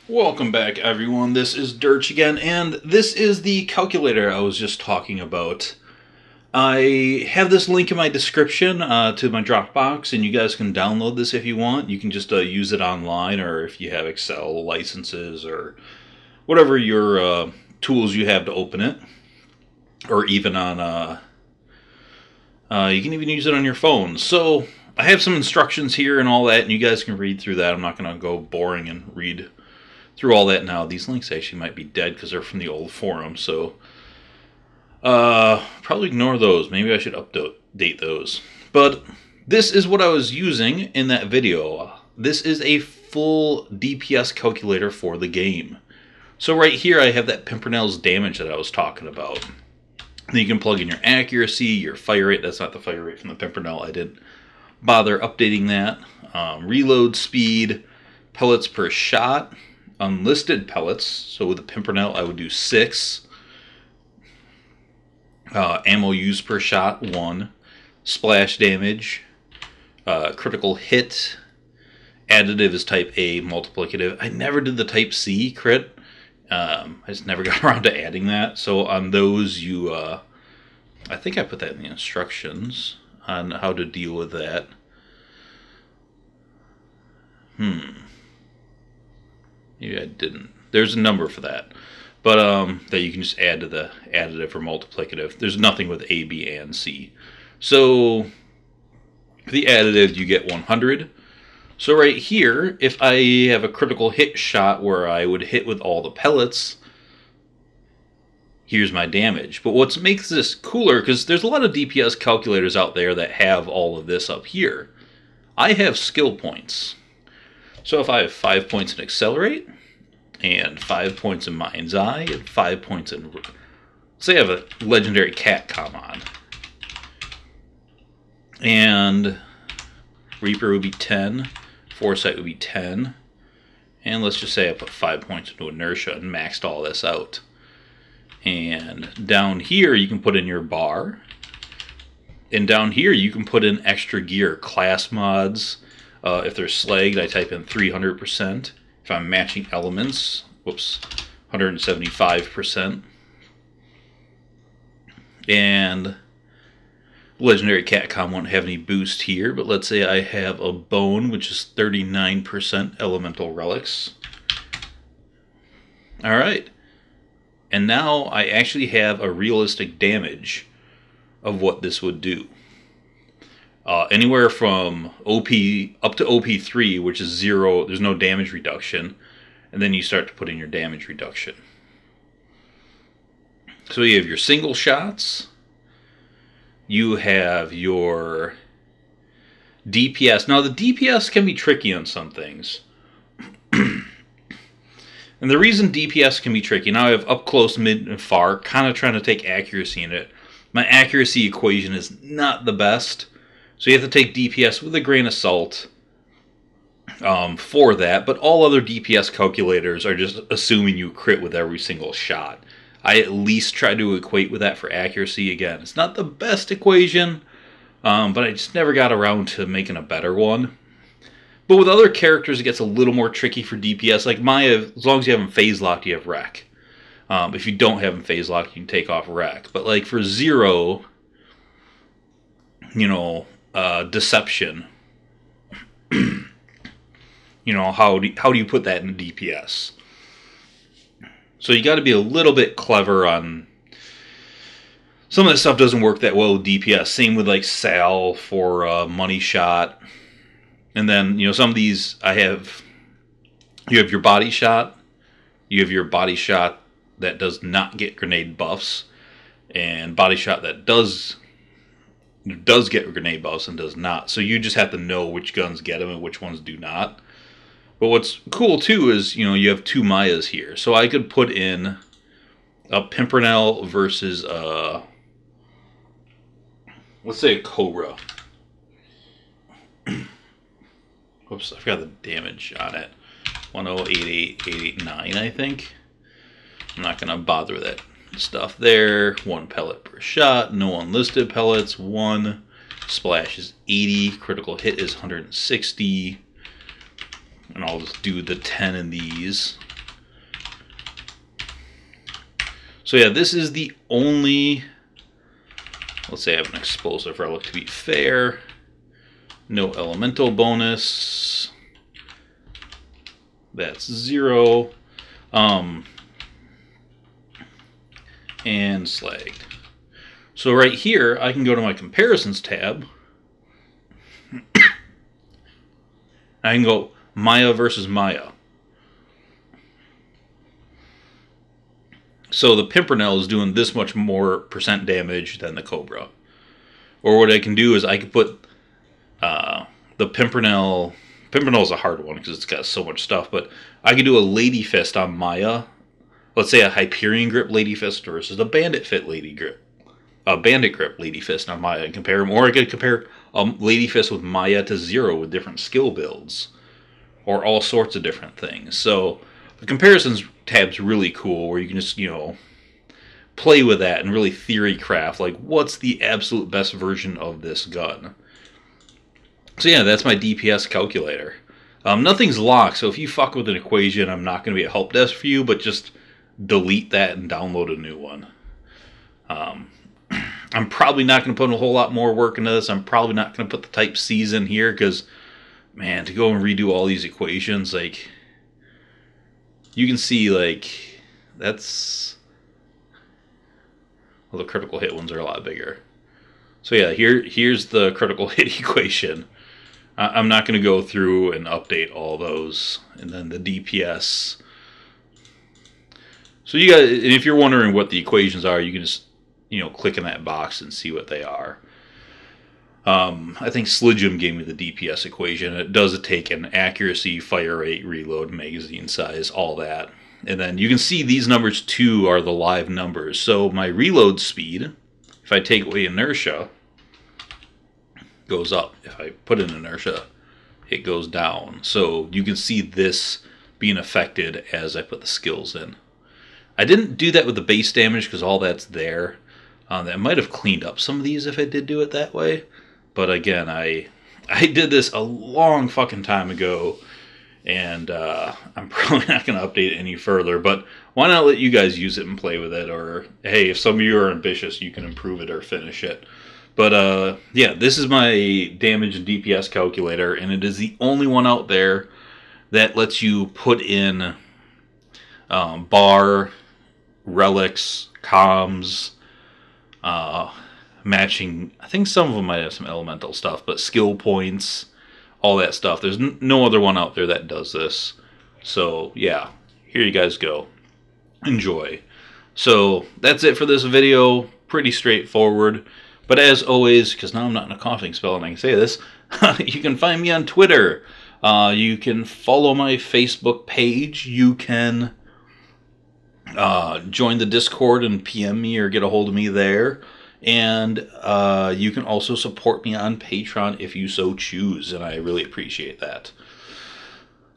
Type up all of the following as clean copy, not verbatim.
Welcome back, everyone. This is Dirch again, and this is the calculator I was just talking about. I have this link in my description to my Dropbox, and you guys can download this if you want. You can just use it online, or if you have Excel licenses, or whatever your tools you have to open it. Or even on, you can even use it on your phone. So, I have some instructions here and all that, and you guys can read through that. I'm not going to go boring and read through all that now. These links actually might be dead because they're from the old forum, so probably ignore those. Maybe I should update those. But this is what I was using in that video. This is a full DPS calculator for the game. So right here I have that Pimpernel's damage that I was talking about. Then you can plug in your accuracy, your fire rate. That's not the fire rate from the Pimpernel. I didn't bother updating that. Reload speed, pellets per shot, unlisted pellets. So with the Pimpernel I would do 6. Ammo used per shot, 1. Splash damage, critical hit. Additive is type A, multiplicative. I never did the type C crit. I just never got around to adding that. So on those you, I think I put that in the instructions on how to deal with that. Maybe I didn't. There's a number for that. But that you can just add to the additive or multiplicative. There's nothing with A, B, and C. So for the additive you get 100. So right here, if I have a critical hit shot where I would hit with all the pellets, here's my damage. But what makes this cooler, because there's a lot of DPS calculators out there that have all of this up here. I have skill points. So if I have 5 points in Accelerate, and 5 points in Mind's Eye, and 5 points in... Say I have a legendary Catcom on. And Reaper would be 10, Foresight would be 10, and let's just say I put 5 points into Inertia and maxed all this out. And down here you can put in your bar, and down here you can put in extra gear, class mods. If they're slagged, I type in 300%. If I'm matching elements, whoops, 175%. And Legendary Catcom won't have any boost here, but let's say I have a Bone, which is 39% elemental relics. Alright. And now I actually have a realistic damage of what this would do. Anywhere from OP up to OP3, which is 0, there's no damage reduction, and then you start to put in your damage reduction. So you have your single shots, you have your DPS. Now the DPS can be tricky on some things. And the reason DPS can be tricky, now I have up close, mid, and far, kind of trying to take accuracy in it. My accuracy equation is not the best. So you have to take DPS with a grain of salt for that. But all other DPS calculators are just assuming you crit with every single shot. I at least try to equate with that for accuracy. Again, it's not the best equation, but I just never got around to making a better one. But with other characters, it gets a little more tricky for DPS. Like Maya, as long as you have them phase locked, you have Wreck. If you don't have them phase locked, you can take off Wreck. But like for Zero, you know, Deception, you know, how do you put that in DPS? So you got to be a little bit clever on some of that stuff. Doesn't work that well with DPS. Same with like Sal for Money Shot, and then you know some of these I have. You have your body shot. You have your body shot that does not get grenade buffs, and body shot that does get grenade buffs and does not. So you just have to know which guns get them and which ones do not. But what's cool too is, you know, you have 2 Mayas here. So I could put in a Pimpernel versus let's say a Cobra. Oops, I forgot the damage on it. 1088889, I think. I'm not gonna bother with that stuff there. 1 pellet per shot, no unlisted pellets, 1. Splash is 80, critical hit is 160. And I'll just do the 10 in these. So yeah, this is the only, let's say I have an explosive relic to be fair. No elemental bonus. That's 0. And slagged. So right here, I can go to my comparisons tab. I can go Maya versus Maya. So the Pimpernel is doing this much more percent damage than the Cobra. Or what I can do is I can put the Pimpernel. Pimpernel is a hard one because it's got so much stuff, but I could do a Lady Fist on Maya. Let's say a Hyperion Grip Lady Fist versus a Bandit Fit Lady Grip. A Bandit Grip Lady Fist on Maya and compare them. Or I could compare a Lady Fist with Maya to 0 with different skill builds. Or all sorts of different things. So the comparisons tab's really cool where you can just, you know, play with that and really theory craft. Like, what's the absolute best version of this gun? So yeah, that's my DPS calculator. Nothing's locked, so if you fuck with an equation, I'm not going to be a help desk for you, but just delete that and download a new one. I'm probably not going to put a whole lot more work into this. I'm probably not going to put the type C's in here, because, man, to go and redo all these equations, like, you can see, like, that's... Well, the critical hit ones are a lot bigger. So yeah, here's the critical hit equation. I'm not going to go through and update all those. And then the DPS. So you guys, if you're wondering what the equations are, you can just, you know, click in that box and see what they are. I think Slijum gave me the DPS equation. It does take an accuracy, fire rate, reload, magazine size, all that. And then you can see these numbers too are the live numbers. So my reload speed, if I take away inertia, goes up. If I put in inertia, it goes down. So you can see this being affected as I put the skills in. I didn't do that with the base damage because all that's there. That might have cleaned up some of these if I did do it that way. But again, I did this a long fucking time ago, and I'm probably not going to update it any further. But why not let you guys use it and play with it? Or hey, if some of you are ambitious, you can improve it or finish it. But yeah, this is my damage and DPS calculator, and it is the only one out there that lets you put in bar, relics, comms, matching. I think some of them might have some elemental stuff, but skill points, all that stuff. There's no other one out there that does this. So yeah, here you guys go. Enjoy. So that's it for this video. Pretty straightforward. But as always, because now I'm not in a coughing spell and I can say this, you can find me on Twitter. You can follow my Facebook page. You can join the Discord and PM me or get a hold of me there. And you can also support me on Patreon if you so choose, and I really appreciate that.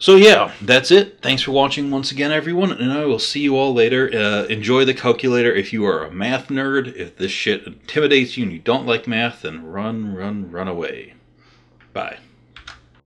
So yeah, that's it. Thanks for watching once again, everyone, and I will see you all later. Enjoy the calculator if you are a math nerd. If this shit intimidates you and you don't like math, then run away. Bye.